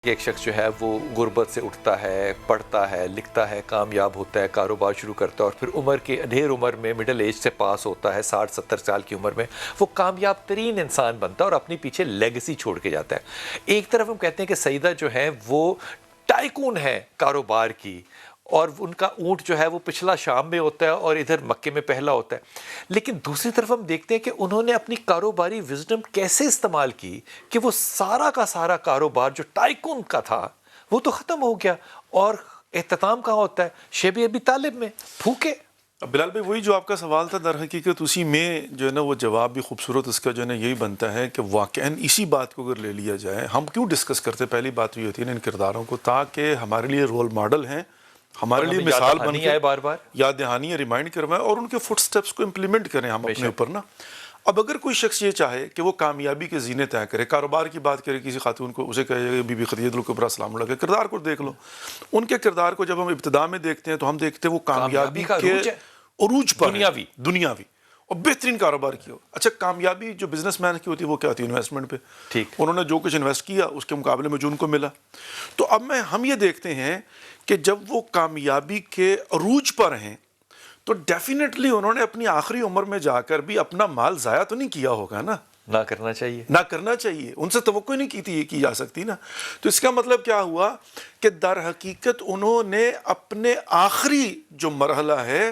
ایک شخص جو ہے وہ غربت سے اٹھتا ہے، پڑھتا ہے، لکھتا ہے، کامیاب ہوتا ہے، کاروبار شروع کرتا ہے اور پھر عمر کے ڈھیر عمر میں مڈل ایج سے پاس ہوتا ہے، 60-70 سال کی عمر میں وہ کامیاب ترین انسان بنتا ہے اور اپنی پیچھے لیگسی چھوڑ کے جاتا ہے۔ ایک طرف ہم کہتے ہیں کہ سیدہ جو ہے وہ ٹائکون ہے کاروبار کی، اور ان کا اونٹ جو ہے وہ پچھلا شام میں ہوتا ہے اور ادھر مکے میں پہلا ہوتا ہے۔ لیکن دوسری طرف ہم دیکھتے ہیں کہ انہوں نے اپنی کاروباری وزڈم کیسے استعمال کی کہ وہ سارا کا سارا کاروبار جو ٹائکون کا تھا وہ تو ختم ہو گیا، اور اختتام کہاں ہوتا ہے؟ شیب ابی طالب میں پھوکے۔ بلال بھائی، وہی جو آپ کا سوال تھا در حقیقت اسی میں جو ہے نا وہ جواب بھی خوبصورت اس کا جو ہے نا یہی بنتا ہے کہ واقعاً اسی بات کو اگر لے لیا جائے، ہم کیوں ڈسکس کرتے، پہلی بات یہ ہوتی ہے نا ان کرداروں کو، تاکہ ہمارے لیے رول ماڈل ہیں، ہمارے لیے مثال بن کے بار بار یاد دہانی ریمائنڈ کروائیں اور ان کے فٹ سٹیپس کو امپلیمنٹ کریں ہم اپنے اوپر نا۔ اب اگر کوئی شخص یہ چاہے کہ وہ کامیابی کے زینے طے کرے، کاروبار کی بات کرے کسی خاتون کو، اسے کہے بی بی خدیجہ الکبریٰ سلام اللہ کے کردار کو دیکھ لو، ان کے کردار کو جب ہم ابتدا میں دیکھتے ہیں تو ہم دیکھتے ہیں وہ کامیابی کا کے عروج ہے، عروج پر دنیاوی اور بہترین کاروبار کیا ہو۔ اچھا، کامیابی جو بزنس مین کی ہوتی ہے وہ کیا ہوتی ہے؟ انویسٹمنٹ پہ۔ ٹھیک، انہوں نے جو کچھ انویسٹ کیا اس کے مقابلے میں جو ان کو ملا۔ تو اب ہم یہ دیکھتے ہیں کہ جب وہ کامیابی کے عروج پر ہیں تو ڈیفینیٹلی انہوں نے اپنی آخری عمر میں جا کر بھی اپنا مال ضائع تو نہیں کیا ہوگا نا، نہ کرنا چاہیے، نہ کرنا چاہیے، ان سے توقع نہیں کی تھی یہ کی جا سکتی نا۔ تو اس کا مطلب کیا ہوا کہ در حقیقت انہوں نے اپنے آخری جو مرحلہ ہے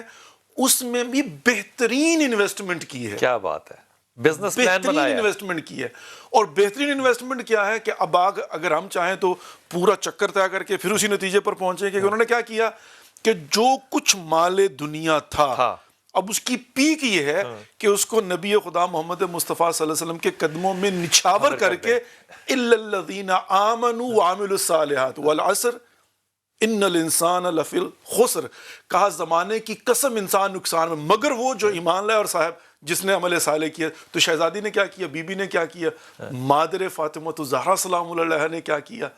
اس میں بھی بہترین انویسٹمنٹ کی ہے۔ کیا بات ہے، بزنس پلان بہترین بنایا، انویسٹمنٹ کی ہے۔ اور بہترین انویسٹمنٹ کیا ہے کہ اب اگر ہم چاہیں تو پورا چکر طے کر کے پھر اسی نتیجے پر پہنچیں کہ انہوں نے کیا کیا کہ جو کچھ مال دنیا تھا اب اس کی پیک یہ ہے کہ اس کو نبی خدا محمد مصطفیٰ صلی اللہ علیہ وسلم کے قدموں میں نچھاور کر کے اِلَّا الَّذِينَ آمَنُوا وَعَمِلُوا الصَّالِحَاتِ وَالْعَصْرِ ان الانسان لفی الخسر، کہا زمانے کی قسم انسان نقصان میں مگر وہ جو ایمان لائے اور صاحب جس نے عمل صالح کیا۔ تو شہزادی نے کیا کیا، بی بی نے کیا کیا، مادر فاطمہ الزہرا سلام اللہ علیہا نے کیا کیا،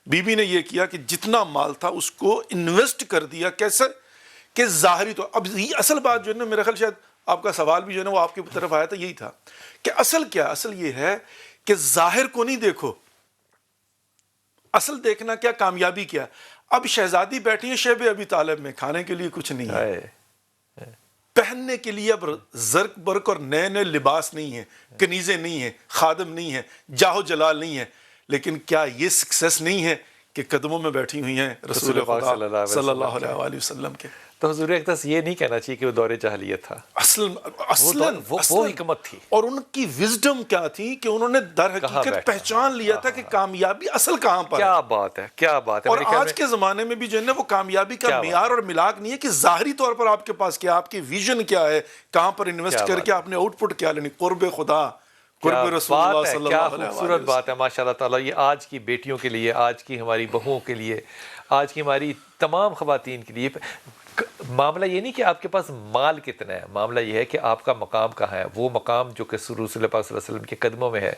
بی بی نے یہ کیا کہ جتنا مال تھا اس کو انویسٹ کر دیا۔ کیسے کہ ظاہری تو اب یہ اصل بات جو ہے نا، میرا خیال شاید آپ کا سوال بھی جو ہے نا وہ آپ کی طرف آیا تھا، یہی تھا کہ اصل کیا، اصل یہ ہے کہ ظاہر کو نہیں دیکھو، اصل دیکھنا کیا، کامیابی کیا۔ اب شہزادی بیٹھی ہے شیب ابی طالب میں، کھانے کے لیے کچھ نہیں ہے، پہننے کے لیے اب زرق برق اور نئے نئے لباس نہیں ہیں، کنیزیں نہیں ہیں، خادم نہیں ہیں، جاہ و جلال نہیں ہے، لیکن کیا یہ سکسیس نہیں ہے کہ قدموں میں بیٹھی ہوئی ہیں رسول خدا صلی اللہ علیہ وسلم کے؟ تو حضور اقدس یہ نہیں کہنا چاہیے کہ وہ دور جاہلیت تھا، اصلاً وہ حکمت تھی، اور ان کی وزڈم کیا تھی کہ انہوں نے در حقیقت پہچان لیا تھا کہ کامیابی اصل کہاں پر ہے۔ کیا بات ہے، کیا بات ہے۔ اور آج کے زمانے میں بھی جو ہے نا وہ کامیابی کا معیار اور ملاک نہیں ہے کہ ظاہری طور پر آپ کے پاس کیا، آپ کی ویژن کیا ہے، کہاں پر انویسٹ کر کے آپ نے آؤٹ پٹ کیا لینی، قرب خدا، قرب رسول اللہ صلی اللہ علیہ وسلم۔ کیا خوبصورت بات ہے، ماشاء اللہ تعالیٰ۔ یہ آج کی بیٹیوں کے لیے، آج کی ہماری بہوؤں کے لیے، آج کی ہماری تمام خواتین کے لیے معاملہ یہ نہیں کہ آپ کے پاس مال کتنا ہے، معاملہ یہ ہے کہ آپ کا مقام کہاں ہے، وہ مقام جو کہ رسول اللہ صلی اللہ علیہ وسلم کے قدموں میں ہے۔